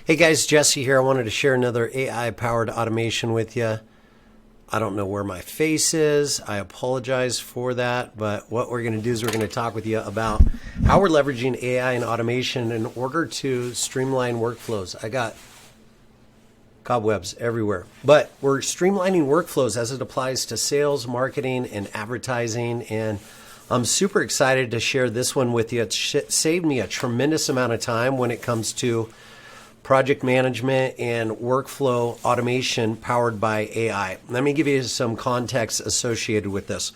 Hey guys, Jesse here. I wanted to share another AI-powered automation with you. I don't know where my face is. I apologize for that, but what we're going to do is we're going to talk with you about how we're leveraging AI and automation in order to streamline workflows. I got cobwebs everywhere, but we're streamlining workflows as it applies to sales, marketing, and advertising, and I'm super excited to share this one with you. It's saved me a tremendous amount of time when it comes to project management and workflow automation powered by AI. Let me give you some context associated with this.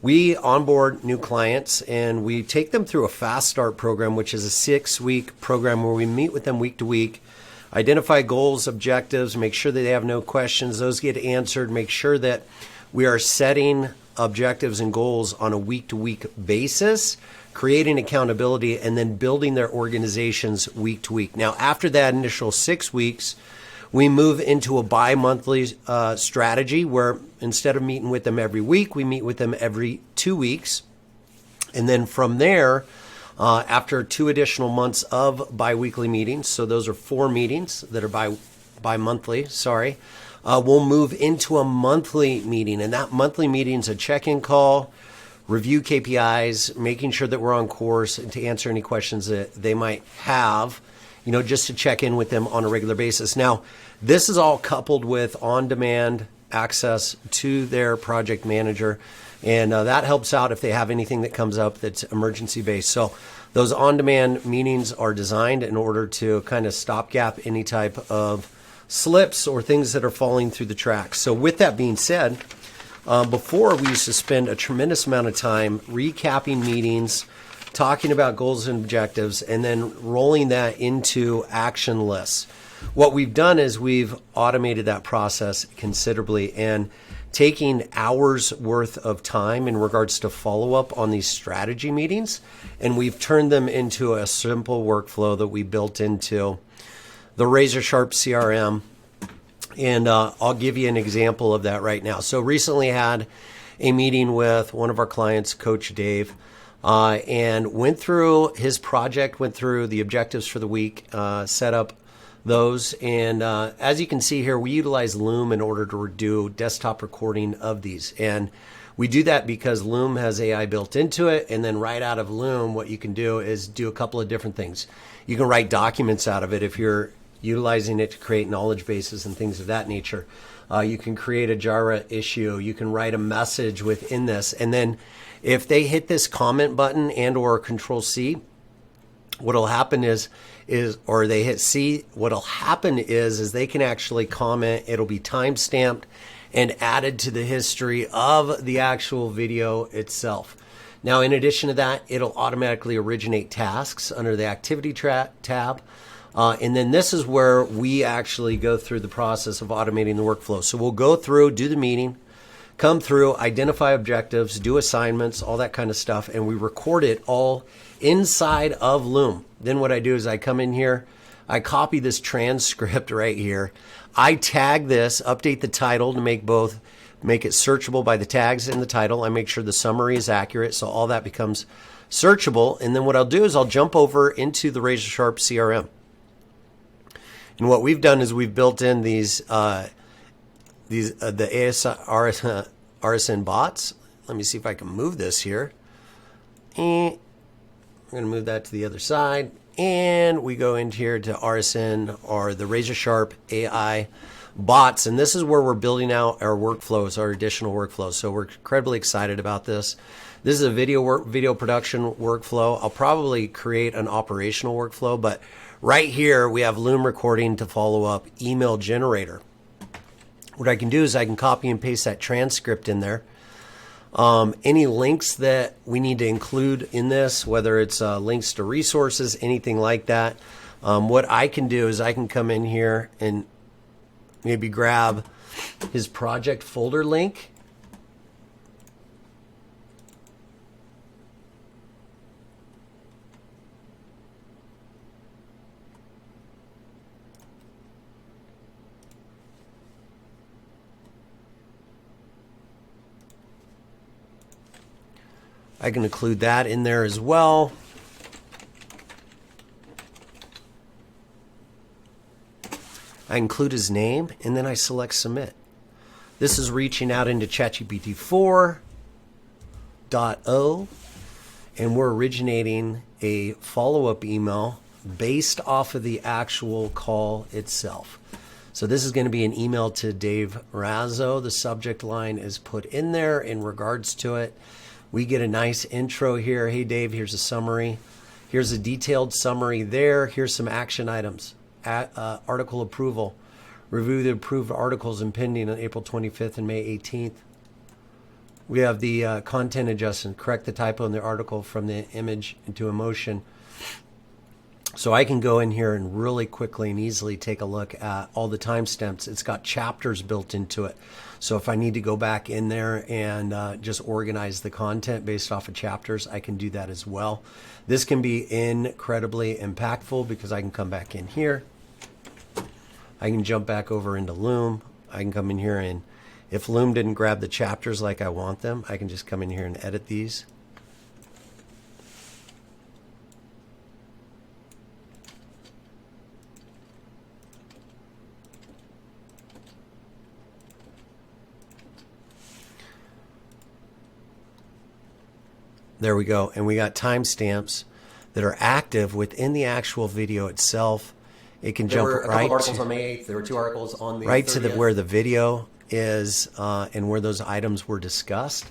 We onboard new clients and we take them through a fast start program, which is a 6-week program where we meet with them week to week, identify goals, objectives, make sure that they have no questions, those get answered, make sure that we are setting objectives and goals on a week-to-week basis, creating accountability, and then building their organizations week to week. Now, after that initial 6 weeks, we move into a bi-monthly strategy where instead of meeting with them every week, we meet with them every 2 weeks. And then from there, after 2 additional months of bi-weekly meetings, so those are 4 meetings that are bi-monthly, we'll move into a monthly meeting. And that monthly meeting is a check-in call, review KPIs, making sure that we're on course and to answer any questions that they might have, just to check in with them on a regular basis. Now, this is all coupled with on-demand access to their project manager, and that helps out if they have anything that comes up that's emergency-based. So those on-demand meetings are designed in order to kind of stopgap any type of slips or things that are falling through the cracks. So with that being said, before we used to spend a tremendous amount of time recapping meetings, talking about goals and objectives, and then rolling that into action lists. What we've done is we've automated that process considerably and taking hours worth of time in regards to follow-up on these strategy meetings, and we've turned them into a simple workflow that we built into the RazoRSharp-CRM. And I'll give you an example of that right now. So recently had a meeting with one of our clients, Coach Dave, and went through his project, went through the objectives for the week, set up those. And as you can see here, we utilize Loom in order to do desktop recording of these. And we do that because Loom has AI built into it. And then right out of Loom, what you can do is do a couple of different things. You can write documents out of it if you're utilizing it to create knowledge bases and things of that nature. You can create a Jira issue. You can write a message within this. And then if they hit this comment button and or Control C, what'll happen is or they hit C, what'll happen is they can actually comment. It'll be time stamped and added to the history of the actual video itself. Now, in addition to that, it'll automatically originate tasks under the activity tab. And then this is where we actually go through the process of automating the workflow. So we'll go through, do the meeting, come through, identify objectives, do assignments, all that kind of stuff, and we record it all inside of Loom. Then what I do is I come in here, I copy this transcript right here, I tag this, update the title to make it searchable by the tags in the title. I make sure the summary is accurate, so all that becomes searchable. And then what I'll do is I'll jump over into the RazoRSharp-CRM. And what we've done is we've built in the RSN bots. Let me see if I can move this here. And I'm going to move that to the other side. And we go into here to RSN or the RazoRSharp AI bots. And this is where we're building out our workflows, our additional workflows. So we're incredibly excited about this. This is a video production workflow. I'll probably create an operational workflow, but right here we have Loom recording to follow up email generator. What I can do is I can copy and paste that transcript in there. Any links that we need to include in this, whether it's links to resources, anything like that, what I can do is I can come in here and maybe grab his project folder link. I can include that in there as well. I include his name, and then I select submit. This is reaching out into ChatGPT 4.0, and we're originating a follow-up email based off of the actual call itself. So this is going to be an email to Dave Razo. The subject line is put in there in regards to it. We get a nice intro here. Hey, Dave, here's a summary. Here's a detailed summary there. Here's some action items. Article approval. Review the approved articles impending on April 25th and May 18th. We have the content adjustment. Correct the typo in the article from the image into emotion. So I can go in here and really quickly and easily take a look at all the timestamps. It's got chapters built into it. So if I need to go back in there and just organize the content based off of chapters, I can do that as well. This can be incredibly impactful because I can come back in here. I can jump back over into Loom. I can come in here, and if Loom didn't grab the chapters like I want them, I can just come in here and edit these. There we go. And we got timestamps that are active within the actual video itself. It can jump right articles on May 8th. There were 2 articles on the right 30th. to where the video is and where those items were discussed.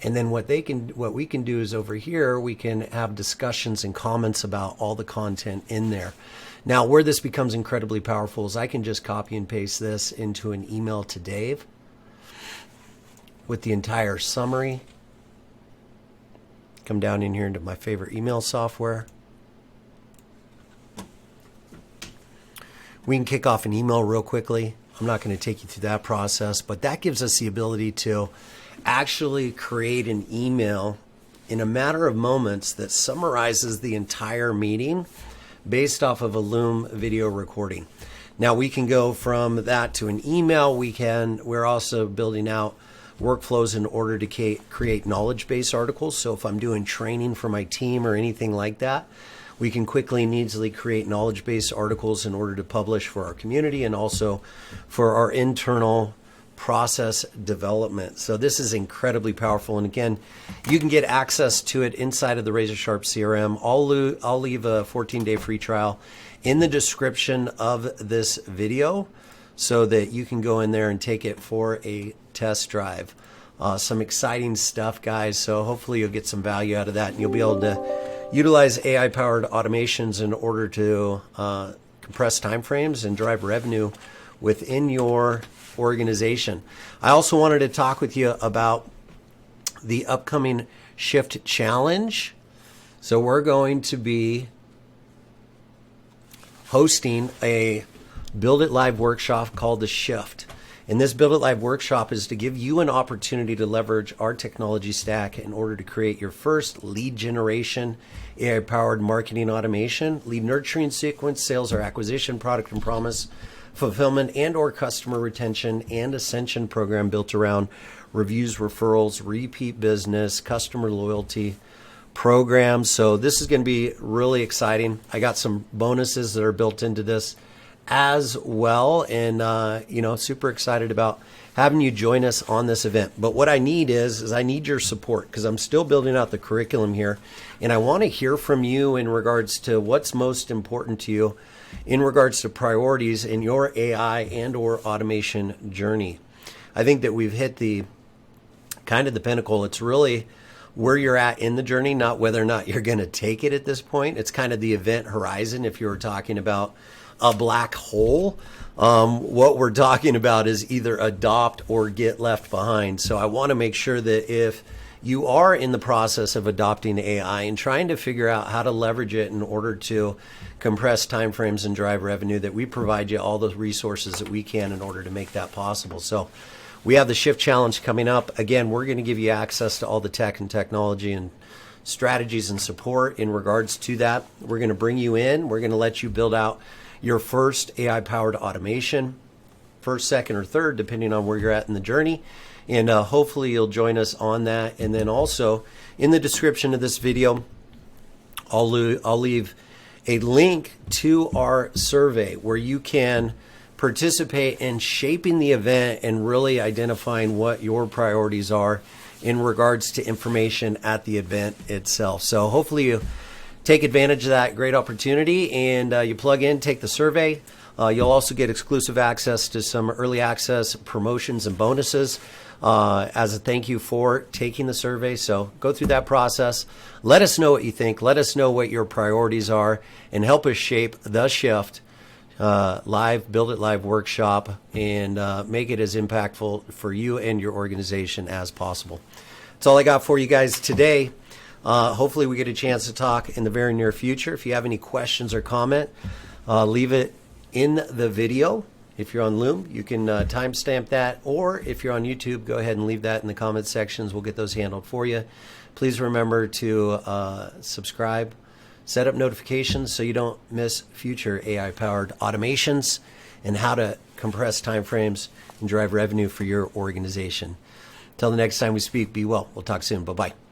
And then what we can do is over here, we can have discussions and comments about all the content in there. Now, where this becomes incredibly powerful is I can just copy and paste this into an email to Dave with the entire summary. Come down in here into my favorite email software. We can kick off an email real quickly. I'm not going to take you through that process, but that gives us the ability to actually create an email in a matter of moments that summarizes the entire meeting based off of a Loom video recording. Now we can go from that to an email. We're also building out workflows in order to create knowledge-based articles. So if I'm doing training for my team or anything like that, we can quickly and easily create knowledge-based articles in order to publish for our community and also for our internal process development. So this is incredibly powerful. And again, you can get access to it inside of the RazoRSharp CRM. I'll leave a 14-day free trial in the description of this video so that you can go in there and take it for a test drive. Some exciting stuff, guys. So hopefully you'll get some value out of that and you'll be able to utilize AI-powered automations in order to compress timeframes and drive revenue within your organization. I also wanted to talk with you about the upcoming Shift Challenge. So we're going to be hosting a Build It Live workshop called the Shift. And this Build It Live workshop is to give you an opportunity to leverage our technology stack in order to create your first lead generation, AI-powered marketing automation, lead nurturing sequence, sales or acquisition, product and promise, fulfillment and or customer retention, and ascension program built around reviews, referrals, repeat business, customer loyalty programs. So this is going to be really exciting. I got some bonuses that are built into this as well, and super excited about having you join us on this event. But what I need is I need your support because I'm still building out the curriculum here, and I want to hear from you in regards to what's most important to you in regards to priorities in your AI and or automation journey. I think that we've hit the kind of the pinnacle. It's really where you're at in the journey, not whether or not you're going to take it at this point. It's kind of the event horizon. If you were talking about a black hole, what we're talking about is either adopt or get left behind. So I want to make sure that if you are in the process of adopting AI and trying to figure out how to leverage it in order to compress timeframes and drive revenue, that we provide you all the resources that we can in order to make that possible. So we have the Shift Challenge coming up. Again, we're going to give you access to all the tech and technology and strategies and support in regards to that. We're going to bring you in. We're going to let you build out your first AI-powered automation, first, second, or third, depending on where you're at in the journey. And hopefully you'll join us on that. And then also in the description of this video, I'll leave a link to our survey where you can participate in shaping the event and really identifying what your priorities are in regards to information at the event itself. So hopefully you take advantage of that great opportunity and you plug in, take the survey. You'll also get exclusive access to some early access promotions and bonuses as a thank you for taking the survey. So go through that process. Let us know what you think. Let us know what your priorities are and help us shape the shift live, build it live workshop and make it as impactful for you and your organization as possible. That's all I got for you guys today. Hopefully we get a chance to talk in the very near future. If you have any questions or comment, leave it in the video. If you're on Loom, you can timestamp that, or if you're on YouTube, go ahead and leave that in the comment sections. We'll get those handled for you. Please remember to subscribe, set up notifications so you don't miss future AI-powered automations and how to compress timeframes and drive revenue for your organization. Until the next time we speak, be well. We'll talk soon. Bye-bye.